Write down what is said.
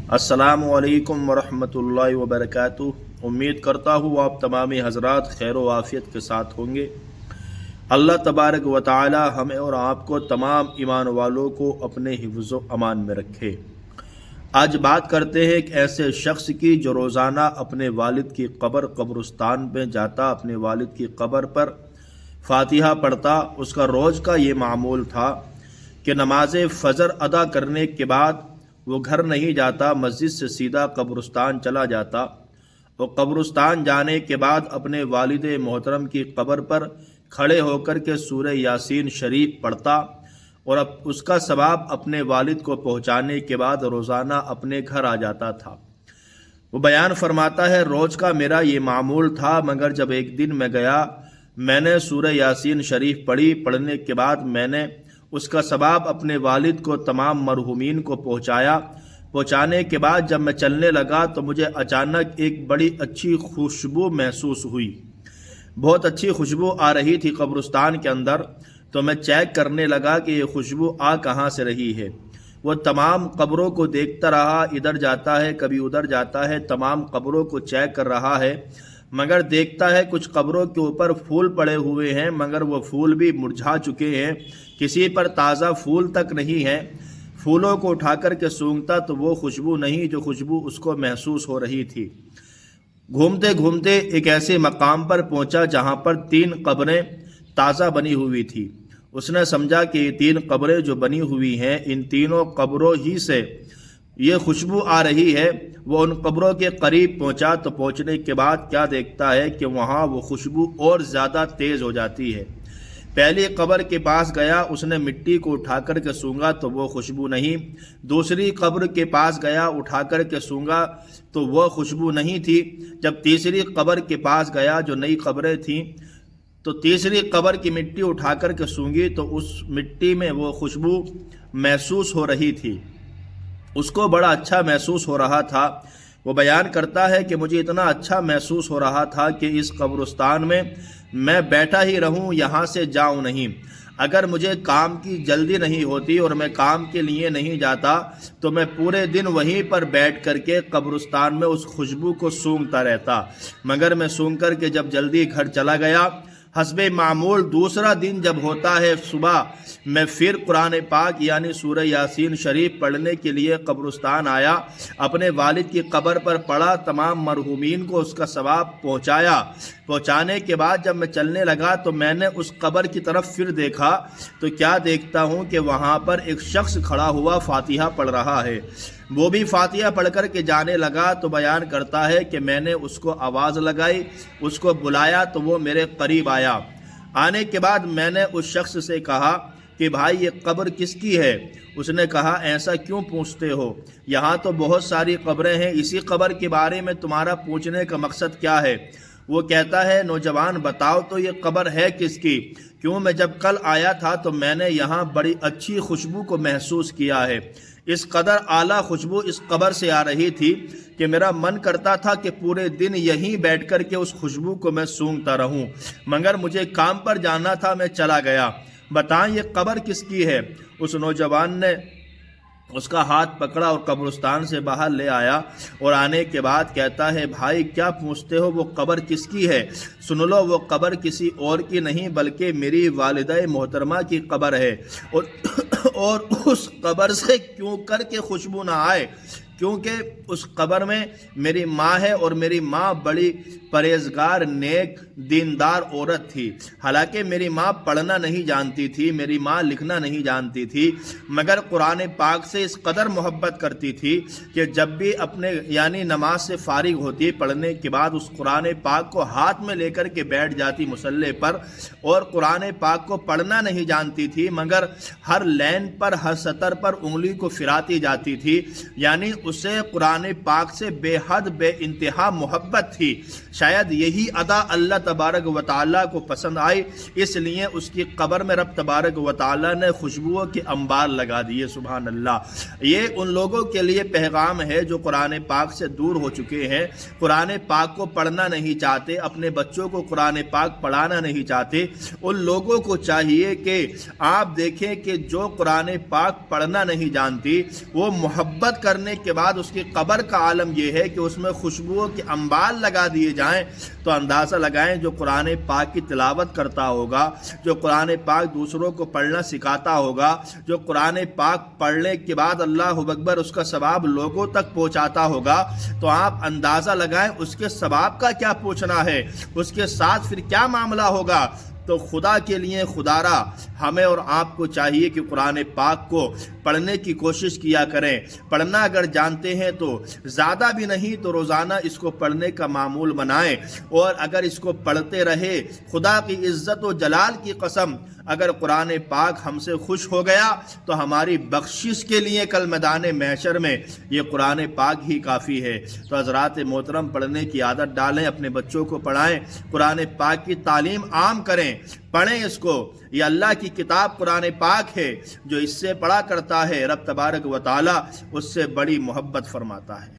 अस्सलामु अलैकुम वरहमतुल्लाहि वबरकातुह। उम्मीद करता हूँ आप तमामी हजरात खैर व आफियत के साथ होंगे। अल्लाह तबारक व तआला हमें और आपको तमाम ईमान वालों को अपने हिफ्ज़ व अमान में रखे। आज बात करते हैं एक ऐसे शख्स की जो रोज़ाना अपने वालिद की कब्रिस्तान में जाता, अपने वालिद की कब्र पर फातिहा पढ़ता। उसका रोज़ का ये मामूल था कि नमाज फ़जर अदा करने के बाद वो घर नहीं जाता, मस्जिद से सीधा कब्रिस्तान चला जाता और कब्रिस्तान जाने के बाद अपने वालिद मोहतरम की कब्र पर खड़े होकर के सूरह यासीन शरीफ पढ़ता और अब उसका सवाब अपने वालिद को पहुँचाने के बाद रोज़ाना अपने घर आ जाता था। वो बयान फरमाता है, रोज़ का मेरा ये मामूल था, मगर जब एक दिन मैं गया, मैंने सूरह यासीन शरीफ पढ़ी। पढ़ने के बाद मैंने उसका सवाब अपने वालिद को तमाम मरहूमीन को पहुँचाने के बाद जब मैं चलने लगा तो मुझे अचानक एक बड़ी अच्छी खुशबू महसूस हुई। बहुत अच्छी खुशबू आ रही थी कब्रिस्तान के अंदर। तो मैं चेक करने लगा कि ये खुशबू आ कहाँ से रही है। वो तमाम कब्रों को देखता रहा, इधर जाता है कभी उधर जाता है, तमाम कब्रों को चेक कर रहा है, मगर देखता है कुछ कब्रों के ऊपर फूल पड़े हुए हैं, मगर वो फूल भी मुरझा चुके हैं, किसी पर ताज़ा फूल तक नहीं है। फूलों को उठाकर के सूंघता तो वो खुशबू नहीं जो खुशबू उसको महसूस हो रही थी। घूमते घूमते एक ऐसे मकाम पर पहुंचा जहां पर 3 कब्रें ताज़ा बनी हुई थी। उसने समझा कि ये 3 कब्रें जो बनी हुई हैं, इन तीनों कब्रों ही से ये खुशबू आ रही है। वो उन कब्रों के करीब पहुंचा तो पहुंचने के बाद क्या देखता है कि वहाँ वो खुशबू और ज़्यादा तेज़ हो जाती है। पहली कब्र के पास गया, उसने मिट्टी को उठा कर के सूंघा तो वो खुशबू नहीं। दूसरी कब्र के पास गया, उठा कर के सूंघा तो वो खुशबू नहीं थी। जब तीसरी कब्र के पास गया, जो नई कब्रें थीं, तो तीसरी कब्र की मिट्टी उठा कर के सूंघी तो उस मिट्टी में वो खुशबू महसूस हो रही थी। उसको बड़ा अच्छा महसूस हो रहा था। वो बयान करता है कि मुझे इतना अच्छा महसूस हो रहा था कि इस कब्रिस्तान में मैं बैठा ही रहूं, यहाँ से जाऊं नहीं। अगर मुझे काम की जल्दी नहीं होती और मैं काम के लिए नहीं जाता तो मैं पूरे दिन वहीं पर बैठ करके कब्रिस्तान में उस खुशबू को सूंघता रहता। मगर मैं सूंघ कर के जब जल्दी घर चला गया, हस्बे मामूल दूसरा दिन जब होता है सुबह, मैं फिर कुरान पाक यानी सूरह यासीन शरीफ पढ़ने के लिए कब्रिस्तान आया, अपने वालिद की कब्र पर पढ़ा, तमाम मरहूमीन को उसका सवाब पहुँचाया। पहुँचाने के बाद जब मैं चलने लगा तो मैंने उस कब्र की तरफ फिर देखा तो क्या देखता हूँ कि वहाँ पर एक शख्स खड़ा हुआ फातिहा पढ़ रहा है। वो भी फातिहा पढ़ कर के जाने लगा। तो बयान करता है कि मैंने उसको आवाज़ लगाई, उसको बुलाया तो वो मेरे करीब आया। आने के बाद मैंने उस शख्स से कहा कि भाई ये कब्र किसकी है? उसने कहा, ऐसा क्यों पूछते हो, यहाँ तो बहुत सारी कब्रें हैं, इसी कब्र के बारे में तुम्हारा पूछने का मकसद क्या है? वो कहता है, नौजवान बताओ तो ये कब्र है किसकी? क्यों, मैं जब कल आया था तो मैंने यहाँ बड़ी अच्छी खुशबू को महसूस किया है। इस कदर आला खुशबू इस कब्र से आ रही थी कि मेरा मन करता था कि पूरे दिन यहीं बैठ कर के उस खुशबू को मैं सूंघता रहूं, मगर मुझे काम पर जाना था, मैं चला गया। बताएं ये कब्र किसकी है? उस नौजवान ने उसका हाथ पकड़ा और कब्रिस्तान से बाहर ले आया और आने के बाद कहता है, भाई क्या पूछते हो, वो कब्र किसकी है? सुन लो, वो कब्र किसी और की नहीं बल्कि मेरी वालिदा मोहतरमा की कब्र है। और उस कब्र से क्यों कर के खुशबू ना आए? क्योंकि उस कब्र में मेरी माँ है और मेरी माँ बड़ी परहेजगार, नेक, दीनदार औरत थी। हालांकि मेरी माँ पढ़ना नहीं जानती थी, मेरी माँ लिखना नहीं जानती थी, मगर कुरान पाक से इस कदर मोहब्बत करती थी कि जब भी अपने यानी नमाज से फारिग होती, पढ़ने के बाद उस कुरान पाक को हाथ में लेकर के बैठ जाती मुसल्ले पर। और कुरान पाक को पढ़ना नहीं जानती थी, मगर हर लाइन पर, हर सतर पर उंगली को फिराती जाती थी। यानी उसे कुरान पाक से बेहद बेइंतहा मोहब्बत थी। शायद यही अदा अल्लाह तबारक व तआला को पसंद आई, इसलिए उसकी कब्र में रब तबारक व तआला ने खुशबुओं के अंबार लगा दिए। सुभान अल्लाह। ये उन लोगों के लिए पैगाम है जो कुरान पाक से दूर हो चुके हैं, कुरान पाक को पढ़ना नहीं चाहते, अपने बच्चों को कुरान पाक पढ़ाना नहीं चाहते। उन लोगों को चाहिए कि आप देखें कि जो कुरान पाक पढ़ना नहीं जानती, वो मोहब्बत करने के بعد اس کی قبر کا عالم یہ ہے کہ اس میں خوشبوؤں کے انبار لگا دیے جائیں، تو اندازہ لگائیں جو قرآن پاک کی تلاوت کرتا ہوگا، جو قرآن پاک دوسروں کو پڑھنا سکھاتا ہوگا، جو قرآن پاک پڑھنے کے بعد اللہ اکبر اس کا ثواب لوگوں تک پہنچاتا ہوگا، تو آپ اندازہ لگائیں اس کے ثواب کا کیا پوچھنا ہے، اس کے ساتھ پھر کیا معاملہ ہوگا۔ تو خدا کے لیے خدارا ہمیں اور آپ کو چاہیے کہ قرآن پاک کو پڑھنے کی کوشش کیا کریں۔ پڑھنا اگر جانتے ہیں تو زیادہ بھی نہیں تو روزانہ اس کو پڑھنے کا معمول بنائیں، اور اگر اس کو پڑھتے رہے، خدا کی عزت و جلال کی قسم، اگر قرآن پاک ہم سے خوش ہو گیا تو ہماری بخشش کے لیے کل میدان محشر میں یہ قرآن پاک ہی کافی ہے۔ تو حضرات محترم، پڑھنے کی عادت ڈالیں، اپنے بچوں کو پڑھائیں، قرآن پاک کی تعلیم عام کریں، پڑھیں اس کو۔ یہ اللہ کی کتاب قرآن پاک ہے، جو اس سے پڑھا کرتا ہے رب تبارک و تعالی اس سے بڑی محبت فرماتا ہے۔